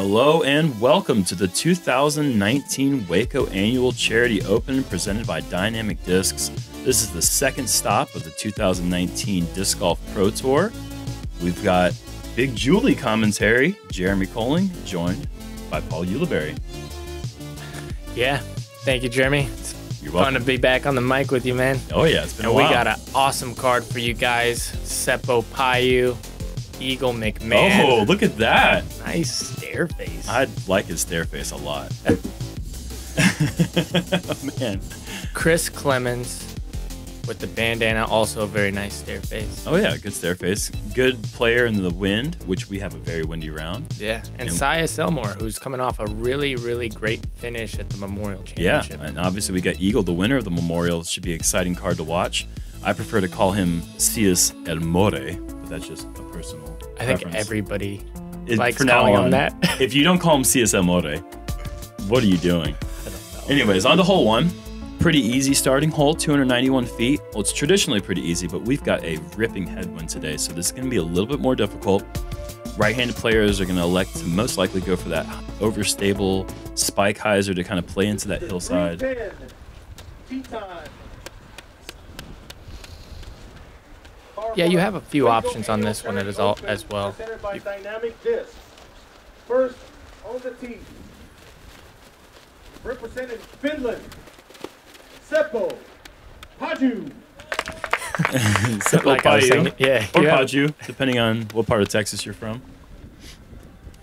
Hello and welcome to the 2019 Waco Annual Charity Open presented by Dynamic Discs. This is the second stop of the 2019 Disc Golf Pro Tour. We've got Big Julie commentary, Jeremy Koling, joined by Paul Ulibarri. Yeah, thank you, Jeremy. You're welcome. Fun to be back on the mic with you, man. Oh yeah, it's been a while. We got an awesome card for you guys. Seppo Paju, Eagle McMahon. Oh, look at that. Nice stare face. I like his stare face a lot. Man. Chris Clemons with the bandana, also a very nice stare face. Oh yeah, good stare face. Good player in the wind, which we have a very windy round. Yeah, and Sias Elmore, who's coming off a really, really great finish at the Memorial Championship. Yeah, and obviously we got Eagle, the winner of the Memorial. It should be an exciting card to watch. I prefer to call him Sias Elmore, but that's just a personal I think preference. Everybody It's likes for now calling on, him that. If you don't call him Sias Elmore, what are you doing? I don't know. Anyways, on to hole one. Pretty easy starting hole, 291 feet. Well, it's traditionally pretty easy, but we've got a ripping headwind today, so this is going to be a little bit more difficult. Right-handed players are going to elect to most likely go for that overstable spike hyzer to kind of play into that hillside. Yeah, you have a few options on this one as well. By Dynamic Discs. First on the tee, representing Finland, Seppo Paju. Seppo Like I was saying, Paju, yeah, or you have- Paju, depending on what part of Texas you're from.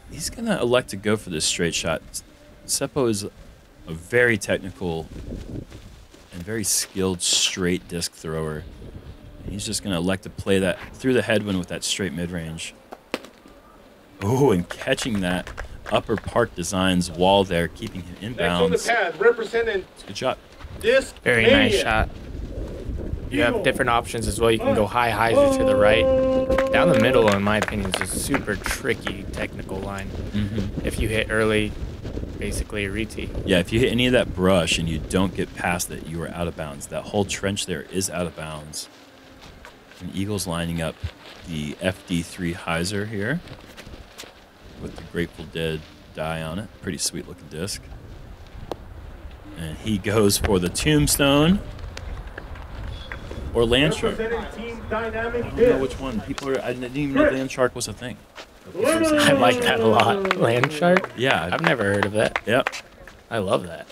He's going to elect to go for this straight shot. Seppo is a very technical and very skilled straight disc thrower. He's just going to elect to play that through the headwind with that straight mid-range. Oh, and catching that upper Park Designs wall there, keeping him Next on the inbounds. pad, representing Good shot. Disc Very Mania. nice shot. You have different options as well. You can go high hyzer to the right. Down the middle, in my opinion, is a super tricky technical line. If you hit early, basically a re-tee. Yeah, if you hit any of that brush and you don't get past it, you are out of bounds. That whole trench there is out of bounds. And Eagle's lining up the FD3 hyzer here with the Grateful Dead die on it. Pretty sweet looking disc. And he goes for the Tombstone or Land Shark. Representing Team Dynamic I don't know Discs. which one. I didn't even know Land Shark was a thing. I like that a lot. Land shark? Yeah. I've never heard of that. Yep. I love that.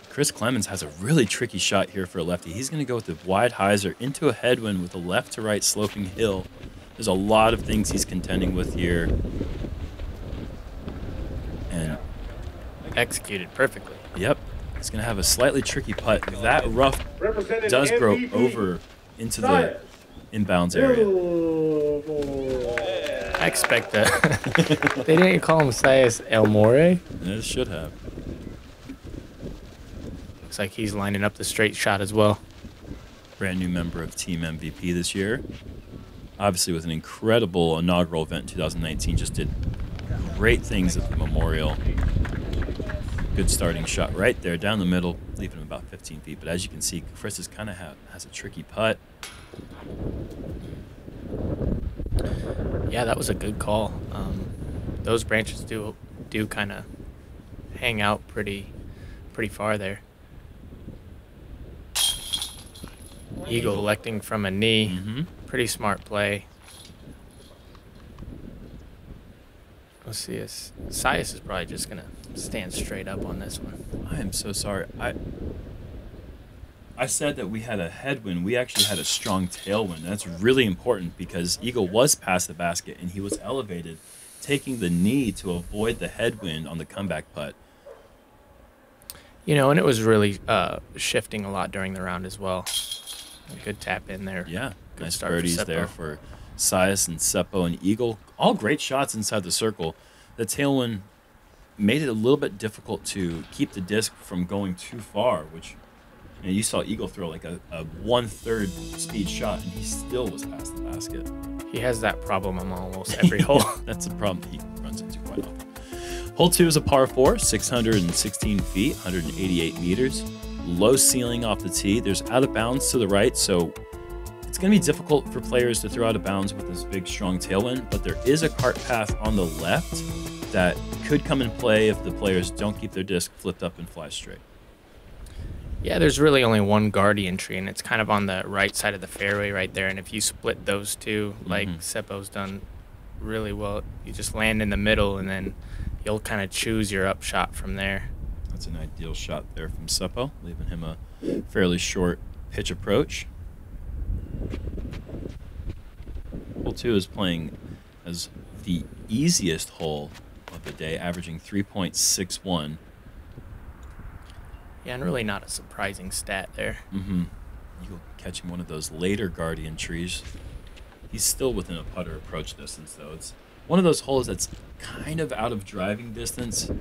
Chris Clemons has a really tricky shot here for a lefty. He's going to go with the wide hyzer into a headwind with a left to right sloping hill. There's a lot of things he's contending with here. And Executed perfectly. yep, he's going to have a slightly tricky putt. That rough Representing does grow MVP, over into the Sias inbounds area. Elmore. I expect that. They didn't call him Sias Elmore. It should have. Looks like he's lining up the straight shot as well. Brand new member of Team MVP this year. Obviously with an incredible inaugural event in 2019. Just did great things at the Memorial. Good starting shot right there down the middle, leaving him about 15 feet. But as you can see, Chris is kind of has a tricky putt. Yeah, that was a good call. Those branches do kind of hang out pretty far there. Eagle electing from a knee. Pretty smart play. Let's see. Sias is probably just going to stand straight up on this one. I am so sorry. I said that we had a headwind. We actually had a strong tailwind. That's really important because Eagle was past the basket and he was elevated, taking the knee to avoid the headwind on the comeback putt. You know, and it was really shifting a lot during the round as well. A good tap in there. Yeah, Good nice start for birdies Seppo. there for Sias and Seppo and Eagle. All great shots inside the circle. The tailwind made it a little bit difficult to keep the disc from going too far, which you saw Eagle throw like a 1/3 speed shot, and he still was past the basket. He has that problem on almost every hole. That's a problem he runs into quite often. Hole 2 is a par 4, 616 feet, 188 meters. Low ceiling off the tee. There's out of bounds to the right, so it's going to be difficult for players to throw out of bounds with this big, strong tailwind, but there is a cart path on the left that could come in play if the players don't keep their disc flipped up and fly straight. Yeah, there's really only one guardian tree, and it's kind of on the right side of the fairway right there. And if you split those two, like Seppo's done really well, you just land in the middle, and then you'll kind of choose your upshot from there. That's an ideal shot there from Seppo, leaving him a fairly short pitch approach. Hole 2 is playing as the easiest hole of the day, averaging 3.61. Yeah, and really not a surprising stat there. Eagle catching one of those later guardian trees. He's still within a putter approach distance, though. It's one of those holes that's kind of out of driving distance,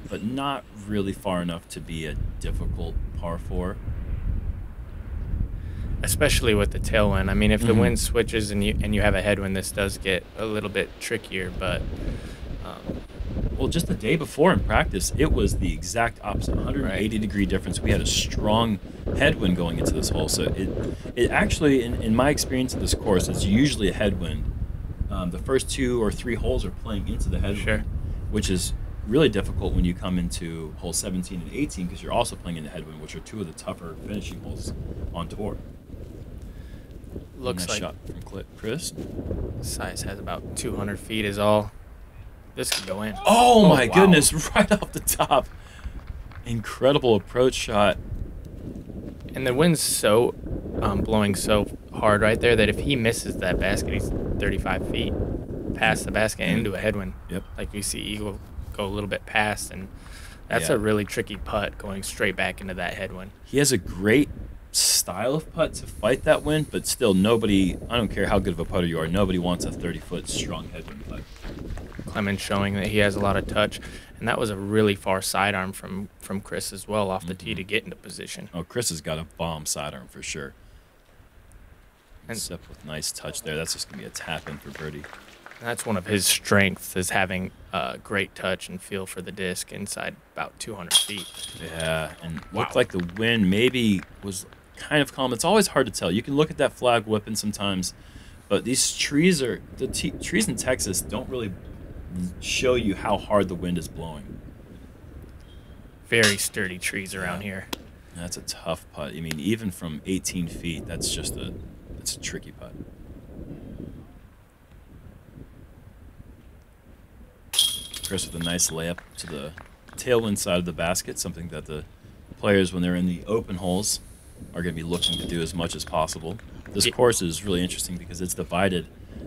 but not really far enough to be a difficult par 4. Especially with the tailwind. I mean, if the wind switches and you have a headwind, this does get a little bit trickier, but... well, just the day before in practice, it was the exact opposite, 180-degree difference. We had a strong headwind going into this hole, so it actually, in my experience of this course, it's usually a headwind. The first 2 or 3 holes are playing into the headwind, which is really difficult when you come into hole 17 and 18 because you're also playing in the headwind, which are 2 of the tougher finishing holes on tour. Looks nice like shot from Chris. Sias has about 200 feet is all. This could go in. Oh my goodness, right off the top. Incredible approach shot. And the wind's so blowing so hard right there that if he misses that basket, he's 35 feet past the basket into a headwind. Yep. Like we see Eagle go a little bit past, and that's a really tricky putt going straight back into that headwind. He has a great style of putt to fight that wind, but still nobody, I don't care how good of a putter you are, nobody wants a 30-foot strong headwind putt. Clemons showing that he has a lot of touch, and that was a really far sidearm from Chris as well off the tee to get into position. Oh, Chris has got a bomb sidearm for sure. And Sep with nice touch there. That's just going to be a tap-in for birdie. That's one of his strengths, is having great touch and feel for the disc inside about 200 feet. Yeah, and looked like the wind maybe was kind of calm. It's always hard to tell. You can look at that flag whipping sometimes, but these trees are trees in Texas don't really show you how hard the wind is blowing. Very sturdy trees around here. That's a tough putt. I mean, even from 18 feet, that's just it's a tricky putt. Chris with a nice layup to the tailwind side of the basket, something that the players, when they're in the open holes, are going to be looking to do as much as possible. This course is really interesting because it's divided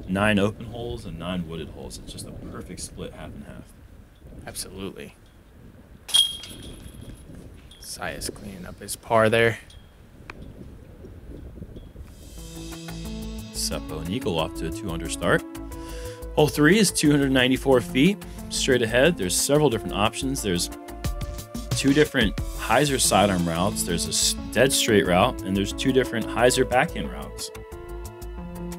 9 open holes and 9 wooded holes. It's just a perfect split, half and half. Absolutely. Sias cleaning up his par there. Seppo and Eagle off to a 2-under start. Hole 3 is 294 feet straight ahead. There's several different options. There's 2 different hyzer sidearm routes. There's a dead straight route, and there's 2 different hyzer backhand routes.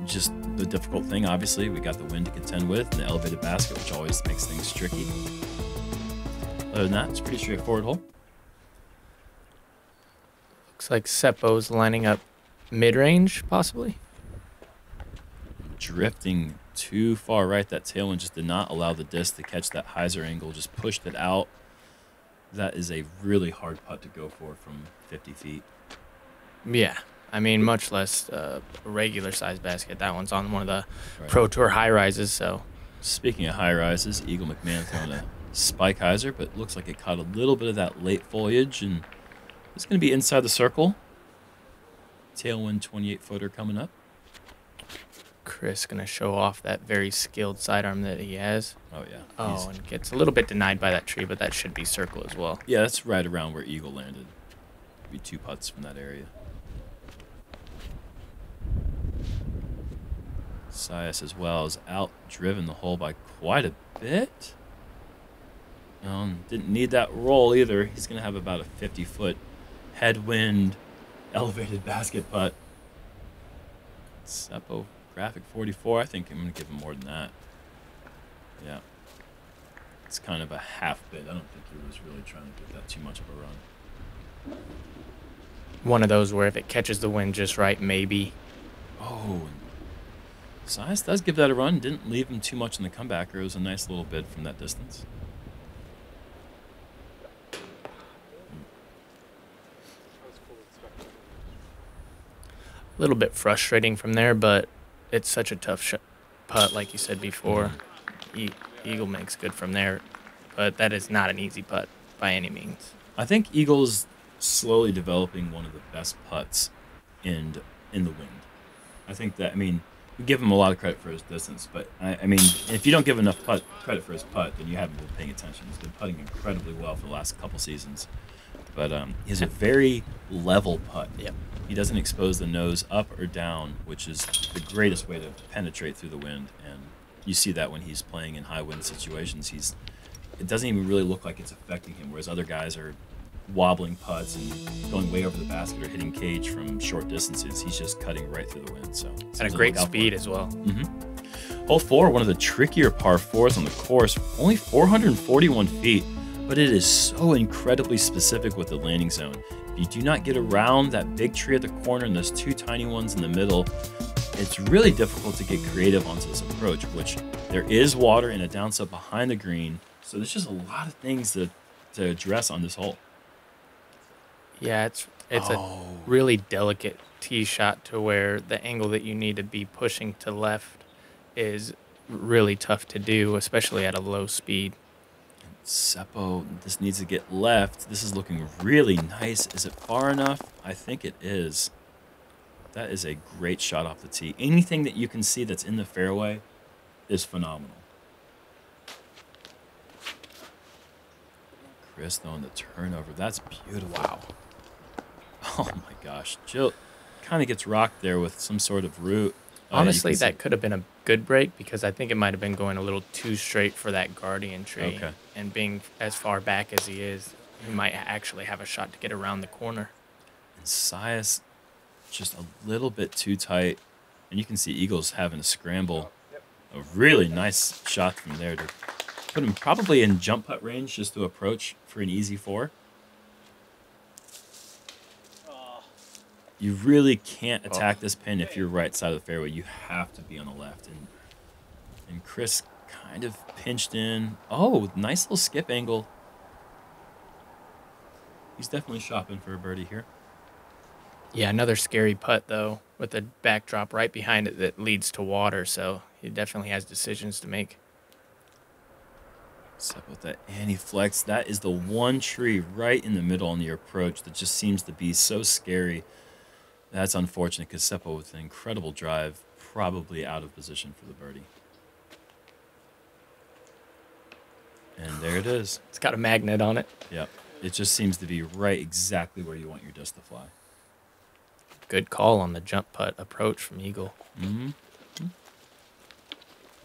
Just the difficult thing, obviously, we got the wind to contend with and the elevated basket, which always makes things tricky. Other than that, it's a pretty straightforward hole. Looks like Seppo's lining up mid-range, possibly. Drifting too far right. That tailwind just did not allow the disc to catch that hyzer angle, just pushed it out. That is a really hard putt to go for from 50 feet. Yeah. I mean, much less a regular size basket. That one's on one of the Pro Tour high rises. So, speaking of high rises, Eagle McMahon throwing a spike hyzer, but looks like it caught a little bit of that late foliage, and it's going to be inside the circle. Tailwind 28-footer coming up. Chris going to show off that very skilled sidearm that he has. Oh, yeah. Oh, and gets a little bit denied by that tree, but that should be circle as well. Yeah, that's right around where Eagle landed. Be 2 putts from that area. Sias as well is out-driven the hole by quite a bit. Didn't need that roll either. He's going to have about a 50-foot headwind, elevated basket putt. Seppo graphic 44. I think I'm going to give him more than that. Yeah. It's kind of a half bit. I don't think he was really trying to get that too much of a run. One of those where if it catches the wind just right, maybe. Oh, Sias does give that a run. Didn't leave him too much in the comebacker. It was a nice little bid from that distance. A little bit frustrating from there, but it's such a tough putt, like you said before. Eagle makes good from there, but that is not an easy putt by any means. I think Eagle's slowly developing one of the best putts in the wind. I think that, I mean, we give him a lot of credit for his distance, but I mean, if you don't give enough credit for his putt, then you haven't been paying attention. He's been putting incredibly well for the last couple seasons. But he has a very level putt. Yep. He doesn't expose the nose up or down, which is the greatest way to penetrate through the wind. And you see that when he's playing in high wind situations. It doesn't even really look like it's affecting him, whereas other guys are wobbling putts and going way over the basket or hitting cage from short distances. He's just cutting right through the wind. So at a great speed as well. Hole 4, one of the trickier par 4s on the course, only 441 feet. But it is so incredibly specific with the landing zone. If you do not get around that big tree at the corner and those two tiny ones in the middle, it's really difficult to get creative onto this approach, which there is water and a downslope behind the green. So there's just a lot of things to address on this hole. Yeah, it's a really delicate tee shot to where the angle that you need to be pushing to left is really tough to do, especially at a low speed. Seppo, this needs to get left. This is looking really nice. Is it far enough? I think it is. That is a great shot off the tee. Anything that you can see that's in the fairway is phenomenal. Chris, though, on the turnover. That's beautiful. Wow. Oh, my gosh. Jill kind of gets rocked there with some sort of root. Honestly, that could have been a good break because I think it might have been going a little too straight for that guardian tree. Okay. And being as far back as he is, he might actually have a shot to get around the corner. And Sias just a little bit too tight. And you can see Eagles having to scramble. A really nice shot from there to put him probably in jump putt range just to approach for an easy 4. You really can't attack this pin if you're right side of the fairway. You have to be on the left. And Chris kind of pinched in. Oh, nice little skip angle. He's definitely shopping for a birdie here. Yeah, another scary putt, though, with a backdrop right behind it that leads to water. So he definitely has decisions to make. What's up with that anti-flex? That is the one tree right in the middle on the approach that just seems to be so scary. That's unfortunate because Seppo with an incredible drive, probably out of position for the birdie. And there it is. It's got a magnet on it. Yep. It just seems to be right exactly where you want your disc to fly. Good call on the jump putt approach from Eagle.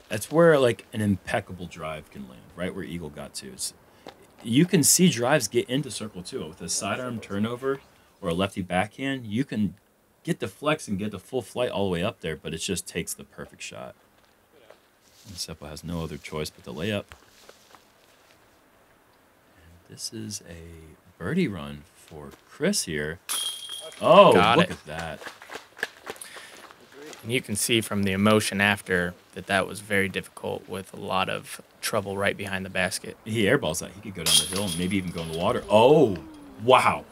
That's where like an impeccable drive can land, right where Eagle got to. You can see drives get into circle too. With a sidearm turnover or a lefty backhand, you can get the flex and get the full flight all the way up there, but it just takes the perfect shot. And Seppo has no other choice but to lay up. And this is a birdie run for Chris here. Oh, look at that. And you can see from the emotion after that was very difficult with a lot of trouble right behind the basket. He airballs that. He could go down the hill and maybe even go in the water. Oh, wow.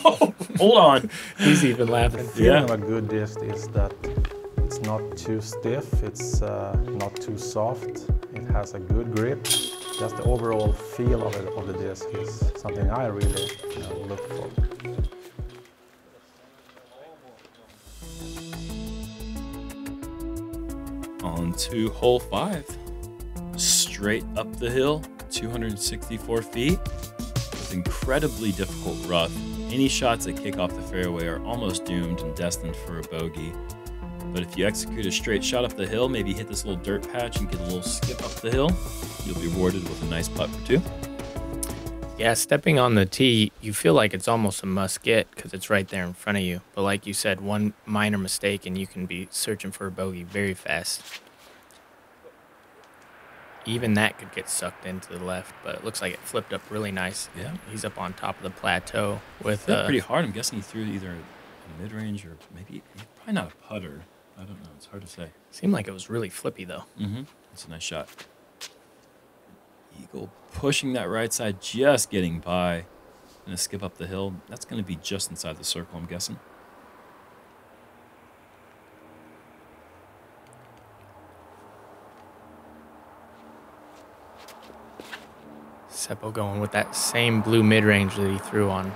Oh, hold on. He's even laughing. The feeling of a good disc is that it's not too stiff, it's not too soft, it has a good grip. Just the overall feel of the disc is something I really look for. On to hole 5. Straight up the hill, 264 feet, with incredibly difficult rough. Any shots that kick off the fairway are almost doomed and destined for a bogey. But if you execute a straight shot up the hill, maybe hit this little dirt patch and get a little skip up the hill, you'll be rewarded with a nice putt for 2. Yeah, stepping on the tee, you feel like it's almost a must get because it's right there in front of you. But like you said, one minor mistake and you can be searching for a bogey very fast. Even that could get sucked into the left, but it looks like it flipped up really nice. Yeah. He's up on top of the plateau with pretty hard. I'm guessing he threw either a mid-range or maybe probably not a putter. I don't know. It's hard to say. Seemed like it was really flippy, though. Mm-hmm. It's a nice shot. Eagle pushing that right side, just getting by. Gonna skip up the hill. That's gonna be just inside the circle, I'm guessing. Seppo going with that same blue mid-range that he threw on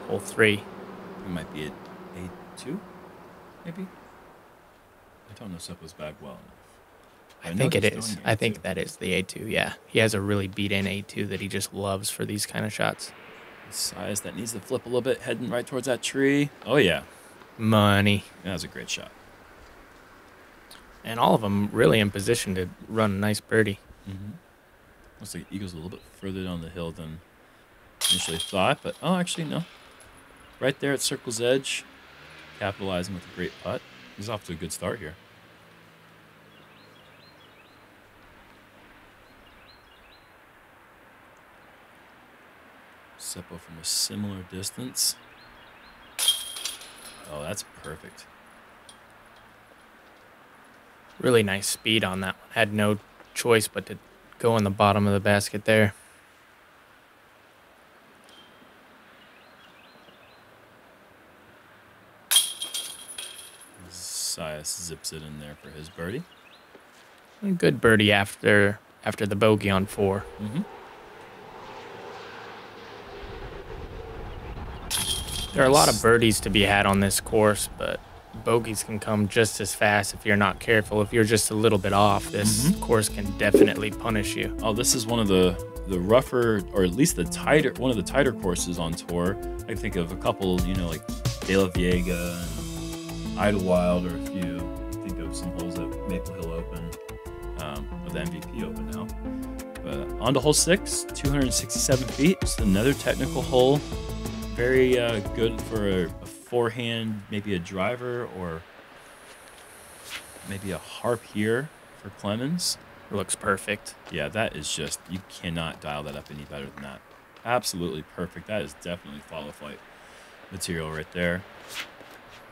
hole 3. It might be at A2, maybe? I don't know Seppo's bag well enough. I think it is. I think that is the A2, yeah. He has a really beat-in A2 that he just loves for these kind of shots. Sias that needs to flip a little bit, heading right towards that tree. Oh, yeah. Money. That was a great shot. And all of them really in position to run a nice birdie. Mm-hmm. Looks like Eagle's a little bit further down the hill than initially thought, but oh, actually, no. Right there at circle's edge, capitalizing with a great putt. He's off to a good start here. Seppo from a similar distance. Oh, that's perfect. Really nice speed on that one. Had no choice but to go in the bottom of the basket there. Sias zips it in there for his birdie. A good birdie after the bogey on 4. Mm-hmm. There are a lot of birdies to be had on this course, but bogeys can come just as fast if you're not careful. If you're just a little bit off, this course can definitely punish you. Oh, this is one of the rougher, or at least one of the tighter courses on tour. I think of a couple, you know, like De La Viega and Idlewild, or if you think of some holes at Maple Hill Open, or the MVP Open now. But on to hole 6, 267 feet. Just another technical hole. Very good for a forehand, maybe a driver, or maybe a harp here for Clemons. It looks perfect. Yeah, that is just, you cannot dial that up any better than that. Absolutely perfect. That is definitely FollowFlight material right there.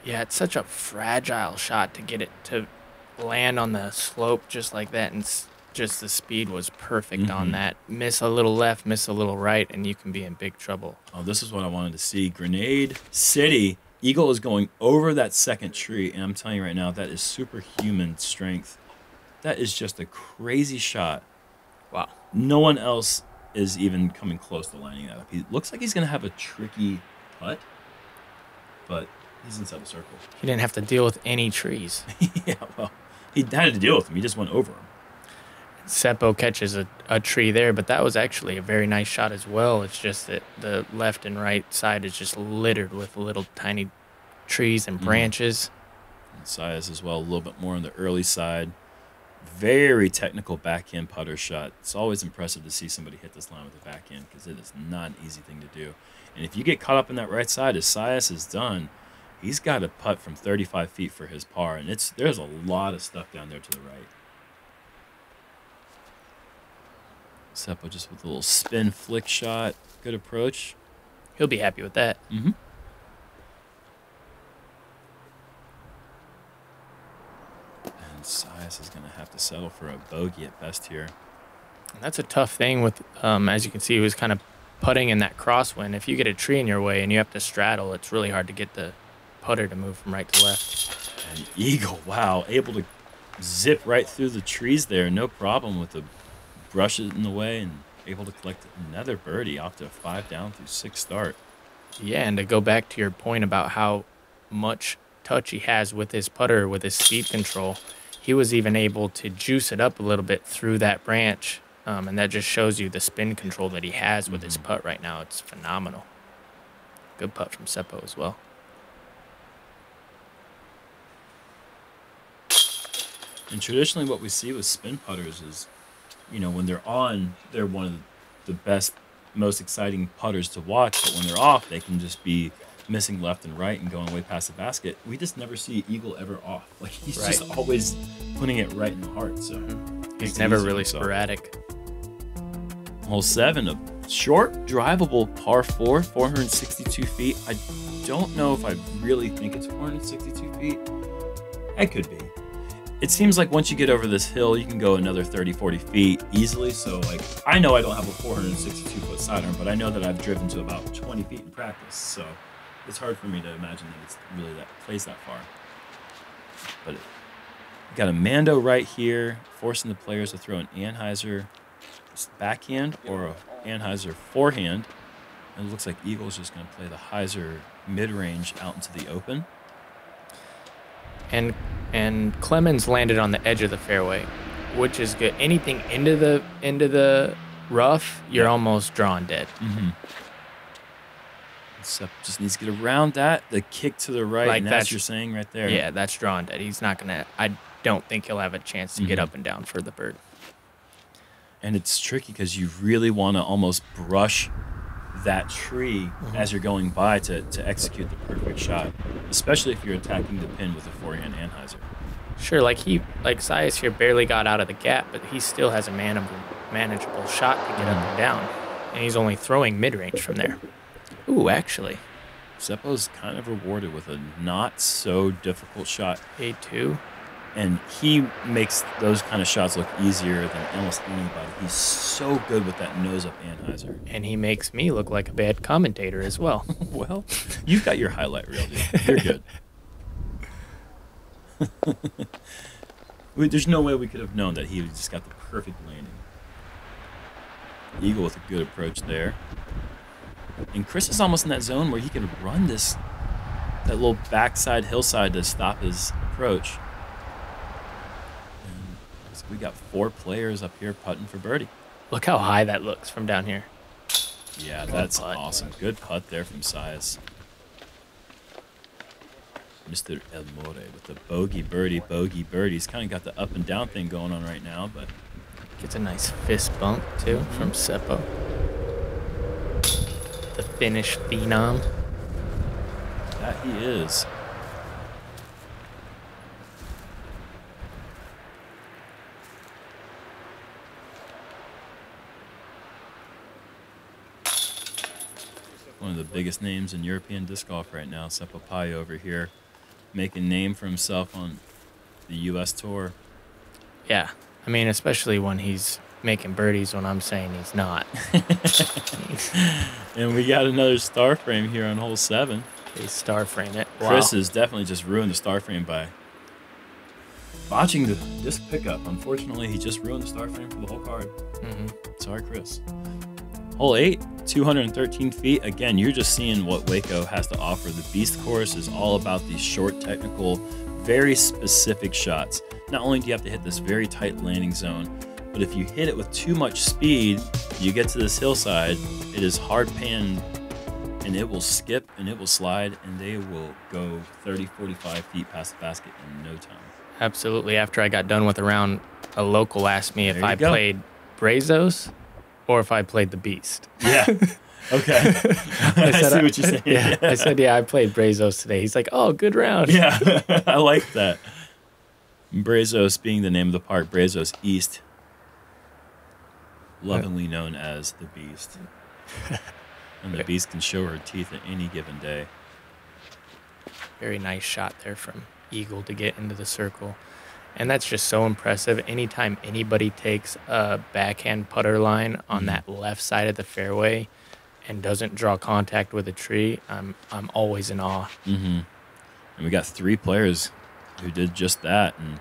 Yeah, it's such a fragile shot to get it to land on the slope just like that, and just the speed was perfect on that. Miss a little left, miss a little right, and you can be in big trouble. Oh, this is what I wanted to see. Grenade City. Eagle is going over that second tree, and I'm telling you right now, that is superhuman strength. That is just a crazy shot. Wow. No one else is even coming close to lining that up. He looks like he's going to have a tricky putt, but he's inside the circle. He didn't have to deal with any trees. Yeah, well, he had to deal with them. He just went over them. Seppo catches a tree there, but that was actually a very nice shot as well. It's just that the left and right side is just littered with little tiny trees and branches. And Sias as well, a little bit more on the early side. Very technical backhand putter shot. It's always impressive to see somebody hit this line with a backhand, because it is not an easy thing to do. And if you get caught up in that right side, as Sias has done, he's got a putt from 35 feet for his par, and there's a lot of stuff down there to the right. Seppo just with a little spin flick shot. Good approach. He'll be happy with that. Mm-hmm. And Sias is going to have to settle for a bogey at best here. And that's a tough thing with, as you can see, he was kind of putting in that crosswind. If you get a tree in your way and you have to straddle, it's really hard to get the putter to move from right to left. And Eagle, wow, able to zip right through the trees there. No problem with the brushes in the way, and able to collect another birdie off to a 5 down through 6 start. Yeah, and to go back to your point about how much touch he has with his putter, with his speed control, he was even able to juice it up a little bit through that branch, and that just shows you the spin control that he has with his putt right now. It's phenomenal. Good putt from Seppo as well. And traditionally what we see with spin putters is, you know, when they're on, they're one of the best, most exciting putters to watch. But when they're off, they can just be missing left and right and going way past the basket. We just never see Eagle ever off. Like, he's just always putting it right in the heart. So he's never really sporadic. Hole 7, a short, drivable par 4, 462 feet. I don't know if I really think it's 462 feet. It could be. It seems like once you get over this hill, you can go another 30, 40 feet easily. So, like, I know I don't have a 462-foot sidearm, but I know that I've driven to about 20 feet in practice. So, it's hard for me to imagine that it's really that plays that far. But you got a Mando right here, forcing the players to throw an Anheuser backhand or an Anheuser forehand. And it looks like Eagle's just going to play the Heiser mid-range out into the open. And Clemons landed on the edge of the fairway, which is good. Anything into the rough, you're almost drawn dead. Mm-hmm. Sep just needs to get around that. The kick to the right, Like and that's you're saying right there. Yeah, that's drawn dead. He's not gonna. I don't think he'll have a chance to get up and down for the bird. And it's tricky because you really want to almost brush that tree as you're going by to execute the perfect shot, especially if you're attacking the pin with a forehand Anheuser. Sure, like Sias here barely got out of the gap, but he still has a manageable shot to get up and down, and he's only throwing mid-range from there. Ooh, actually. Seppo's kind of rewarded with a not so difficult shot. A2. And he makes those kind of shots look easier than almost anybody. He's so good with that nose-up Anheuser. And he makes me look like a bad commentator as well. Well, you've got your highlight reel, dude. You're good. There's no way we could have known that he just got the perfect landing. Eagle with a good approach there. And Chris is almost in that zone where he can run that little backside hillside to stop his approach. And so we got 4 players up here putting for birdie. Look how high that looks from down here. Yeah, that's awesome. Good putt there from Sias. Mr. Elmore with the bogey birdie. He's kind of got the up and down thing going on right now, but gets a nice fist bump too from Seppo. The Finnish phenom. That he is. One of the biggest names in European disc golf right now, Seppo Paju over here, making a name for himself on the U.S. tour. Yeah, I mean, especially when he's making birdies when I'm saying he's not. And we got another star frame here on hole 7. They star frame it. Wow. Chris has definitely just ruined the star frame by botching the disc pickup. Unfortunately, he just ruined the star frame for the whole card. Sorry, Chris. Hole 8, 213 feet. Again, you're just seeing what Waco has to offer. The Beast course is all about these short, technical, very specific shots. Not only do you have to hit this very tight landing zone, but if you hit it with too much speed, you get to this hillside, it is hard pan, and it will skip and it will slide, and they will go 30, 45 feet past the basket in no time. Absolutely. After I got done with a round, a local asked me if I go. played Brazos or if I played the Beast. Yeah. Okay. I see what you're saying. Yeah. I said, yeah, I played Brazos today. He's like, oh, good round. Yeah, I like that. Brazos being the name of the park, Brazos East, lovingly known as the Beast. And the Beast can show her teeth at any given day. Very nice shot there from Eagle to get into the circle. And that's just so impressive. Anytime anybody takes a backhand putter line on that left side of the fairway and doesn't draw contact with a tree, I'm always in awe. And we got 3 players who did just that, and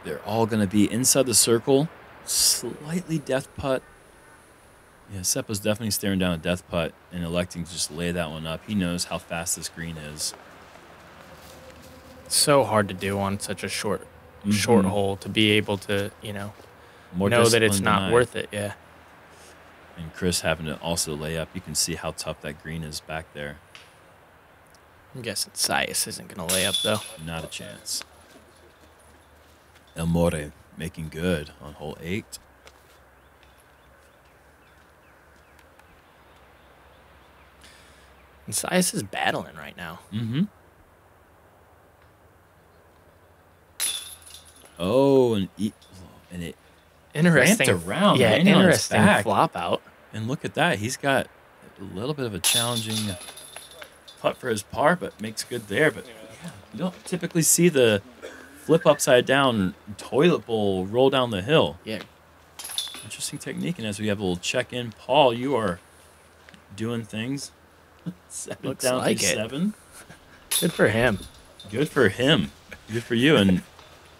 they're all going to be inside the circle, slightly death putt. Yeah, Seppo's definitely staring down a death putt and electing to just lay that one up. He knows how fast this green is. So hard to do on such a short hole, to be able to, More know that it's discipline not than I. worth it. Yeah. And Chris having to also lay up. You can see how tough that green is back there. I'm guessing Sias isn't going to lay up, though. Not a chance. Elmore making good on hole 8. And Sias is battling right now. Oh, and it Interesting. ramped around. Yeah, landing on his interesting back. flop out. And look at that. He's got a little bit of a challenging putt for his par, but makes good there. But yeah, you don't typically see the flip upside down, toilet bowl, roll down the hill. Yeah. Interesting technique. And as we have a little check-in, Paul, you are doing things. Looks down like to it. 7. Good for him. Good for him. Good for you. And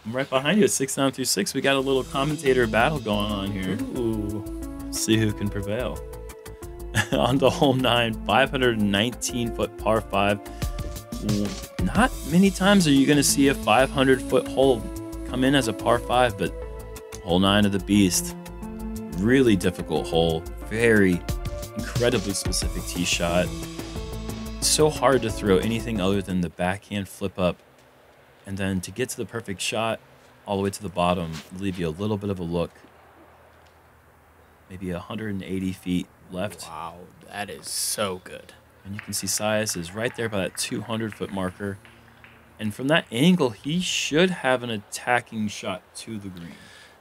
I'm right behind you at 6 down through 6. We got a little commentator battle going on here. Ooh. See who can prevail. On to hole 9, 519-foot par 5. Not many times are you going to see a 500-foot hole come in as a par 5, but hole 9 of the Beast. Really difficult hole. Very incredibly specific tee shot. So hard to throw anything other than the backhand flip up. And then to get to the perfect shot all the way to the bottom, leave you a little bit of a look. Maybe 180 feet left. Wow, that is so good. And you can see Sias is right there by that 200-foot marker. And from that angle, he should have an attacking shot to the green.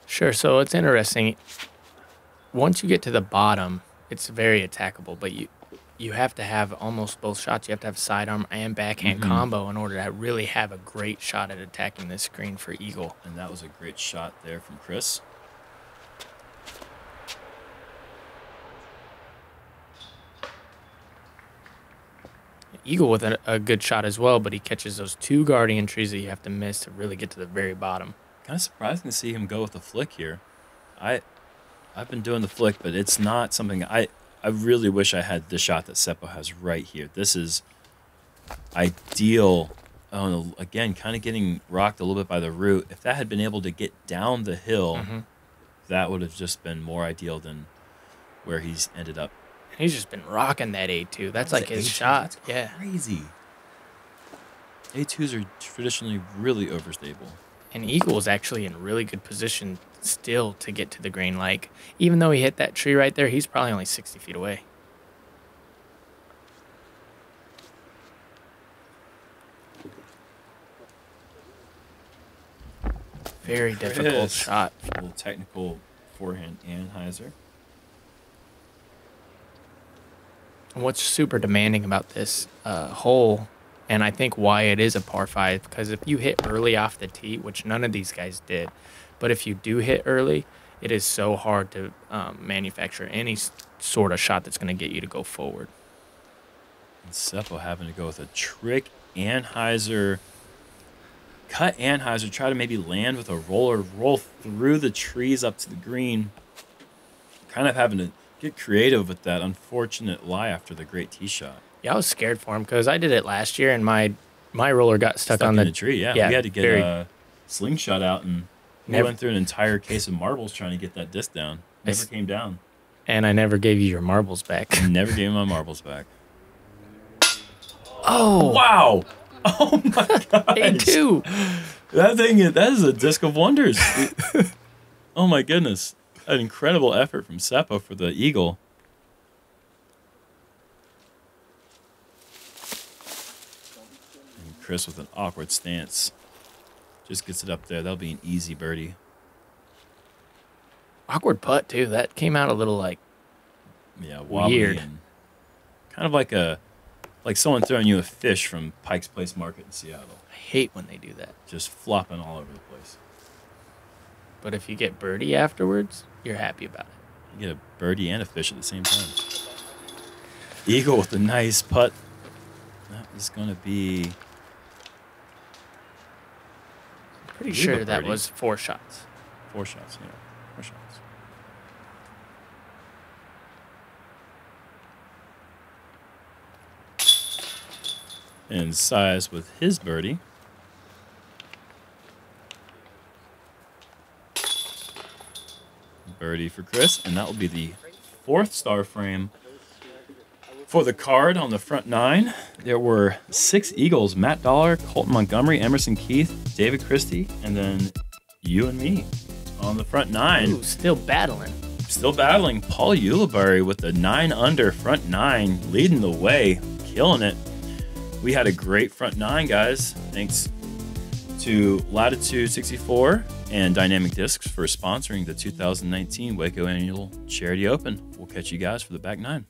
Sure, so it's interesting. Once you get to the bottom, it's very attackable, but you have to have almost both shots. You have to have sidearm and backhand combo in order to really have a great shot at attacking this green for eagle. And that was a great shot there from Chris. Eagle with a good shot as well, but he catches those 2 guardian trees that you have to miss to really get to the very bottom. Kind of surprising to see him go with the flick here. I've been doing the flick, but it's not something I really wish I had the shot that Seppo has right here. This is ideal. Oh, again, kind of getting rocked a little bit by the root. If that had been able to get down the hill, that would have just been more ideal than where he's ended up. He's just been rocking that A2. That's like his shot. That's crazy. A2s are traditionally really overstable. And eagle is actually in really good position still to get to the green. Like, even though he hit that tree right there, he's probably only 60 feet away. Very difficult shot. A little technical forehand Anheuser. What's super demanding about this hole, and I think why it is a par 5, because if you hit early off the tee, which none of these guys did, but if you do hit early, it is so hard to manufacture any sort of shot that's going to get you to go forward. And Seppo having to go with a trick Anheuser. Cut Anheuser, try to maybe land with a roller, roll through the trees up to the green. Kind of having to get creative with that unfortunate lie after the great tee shot. Yeah, I was scared for him because I did it last year and my roller got stuck on in the tree. Yeah, we had to get a slingshot out and we went through an entire case of marbles trying to get that disc down. Never came down. And I never gave you your marbles back. Never gave my marbles back. Oh wow! Oh my god! A2. That is a disc of wonders. Oh my goodness! An incredible effort from Seppo for the eagle. And Chris with an awkward stance. Just gets it up there. That'll be an easy birdie. Awkward putt, too. That came out a little, like, weird. And kind of like someone throwing you a fish from Pike's Place Market in Seattle. I hate when they do that. Just flopping all over the place. But if you get birdie afterwards, you're happy about it. You get a birdie and a fish at the same time. Eagle with a nice putt. That is going to be... Pretty sure that was 4 shots. 4 shots, yeah. 4 shots. And Sias with his birdie. Birdie for Chris, and that will be the 4th star frame for the card on the front 9. There were 6 Eagles: Matt Dollar, Colton Montgomery, Emerson Keith, David Christie, and then you and me on the front 9. Ooh, still battling. Still battling. Paul Ulibarri with the 9 under front 9, leading the way, killing it. We had a great front 9, guys. Thanks to Latitude 64 and Dynamic Discs for sponsoring the 2019 Waco Annual Charity Open. We'll catch you guys for the back 9.